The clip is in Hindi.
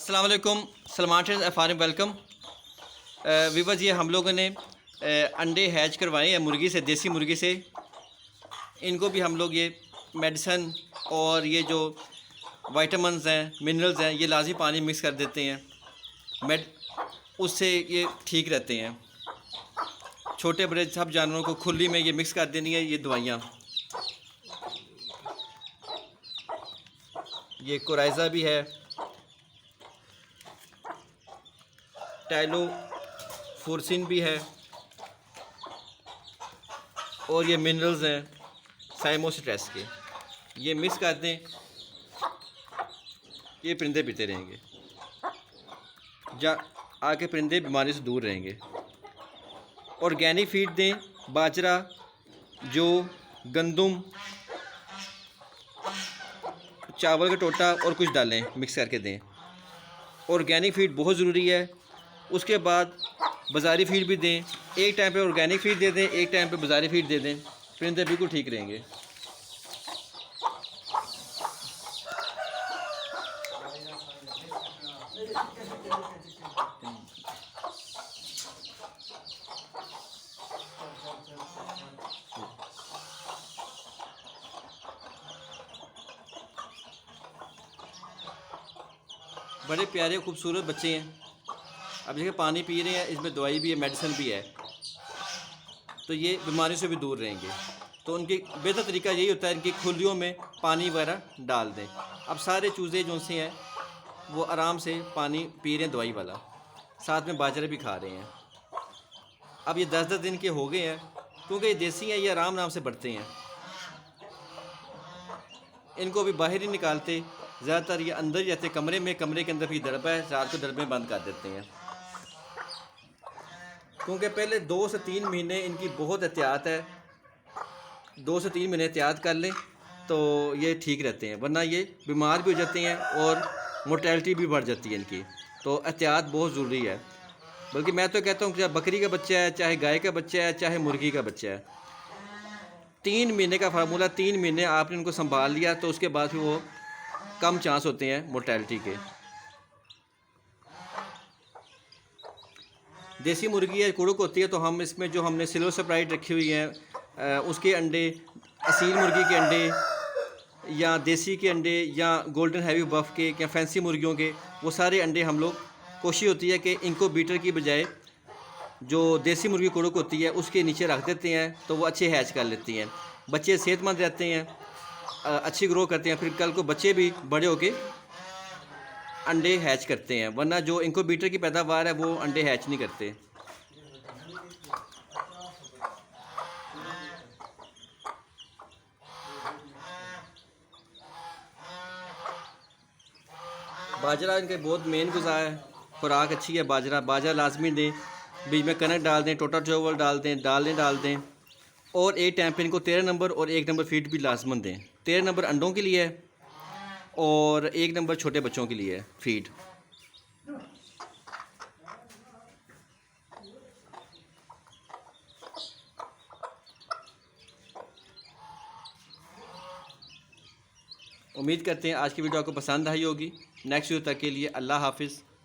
अस्सलाम वालेकुम, Salman trades farm welcome. Viewers, ये हम लोगों ने अंडे हैच करवाए हैं मुर्गी से, देसी मुर्गी से। इनको भी हम लोग ये मेडिसन और ये जो वाइटामिन्स हैं, मिनरल्स हैं, ये लाजी पानी मिक्स कर देते हैं। उससे ये ठीक रहते हैं। छोटे बड़े सब जानवरों को खुली में ये मिक्स कर देनी है ये दवाइयाँ। ये कोराइज़ा भी है, टाइलोफोर्सिन भी है, और ये मिनरल्स हैं साइमोसिट्रेस के। ये मिक्स कर दें, ये परिंदे पीते रहेंगे, आके परिंदे बीमारी से दूर रहेंगे। ऑर्गेनिक फीड दें, बाजरा, जौ, गंदम, चावल का टोटा और कुछ दालें मिक्स करके दें। ऑर्गेनिक फीड बहुत ज़रूरी है। उसके बाद बाज़ारी फीड भी दें। एक टाइम पे ऑर्गेनिक फीड दे दें, एक टाइम पे बाज़ारी फीड दे दें, परिंदे बिल्कुल ठीक रहेंगे। बड़े प्यारे खूबसूरत बच्चे हैं। अब देखिए पानी पी रहे हैं, इसमें दवाई भी है, मेडिसिन भी है, तो ये बीमारी से भी दूर रहेंगे। तो उनकी बेहतर तरीका यही होता है, इनकी खुलियों में पानी वगैरह डाल दें। अब सारे चूज़े जो से हैं वो आराम से पानी पी रहे हैं दवाई वाला, साथ में बाजरे भी खा रहे हैं। अब ये 10-10 दिन के हो गए हैं, क्योंकि ये देसी हैं, ये आराम से बढ़ते हैं। इनको अभी बाहर ही निकालते, ज़्यादातर ये अंदर ही रहते कमरे में। कमरे के अंदर भी दरबा है, रात को दरबे बंद कर देते हैं, क्योंकि पहले 2 से 3 महीने इनकी बहुत एहतियात है। 2 से 3 महीने एहतियात कर लें तो ये ठीक रहते हैं, वरना ये बीमार भी हो जाते हैं और मोर्टेलिटी भी बढ़ जाती है इनकी। तो एहतियात बहुत ज़रूरी है। बल्कि मैं तो कहता हूँ, चाहे बकरी का बच्चा है, चाहे गाय का बच्चा है, चाहे मुर्गी का बच्चा है, 3 महीने का फार्मूला, 3 महीने आपने उनको संभाल लिया तो उसके बाद फिर वो कम चांस होते हैं मोर्टेलिटी के। देसी मुर्गी है, कुड़ुक होती है, तो हम इसमें जो हमने सिल्वर स्प्राइट रखी हुई है, उसके अंडे, असील मुर्गी के अंडे या देसी के अंडे या गोल्डन हैवी बफ के या फैंसी मुर्गियों के, वो सारे अंडे हम लोग कोशिश होती है कि इनको बीटर की बजाय जो देसी मुर्गी कुड़ुक होती है उसके नीचे रख देते हैं, तो वो अच्छे हैच कर लेती हैं। बच्चे सेहतमंद रहते हैं, अच्छी ग्रो करते हैं, फिर कल को बच्चे भी बड़े होके अंडे हैच करते हैं। वरना जो इनको बीटर की पैदावार है वो अंडे हैच नहीं करते। बाजरा इनके बहुत मेन गुज़ा है, खुराक अच्छी है। बाजरा लाजमी दें, बीच में कनक डाल दें, टोटा चावल डाल दें, दालें डाल दें, और एक टाइम पे इनको 13 नंबर और 1 नंबर फीड भी लाजमन दें। 13 नंबर अंडों के लिए है और 1 नंबर छोटे बच्चों के लिए है फीड। उम्मीद करते हैं आज की वीडियो आपको पसंद आई होगी। नेक्स्ट वीडियो तक के लिए अल्लाह हाफिज़।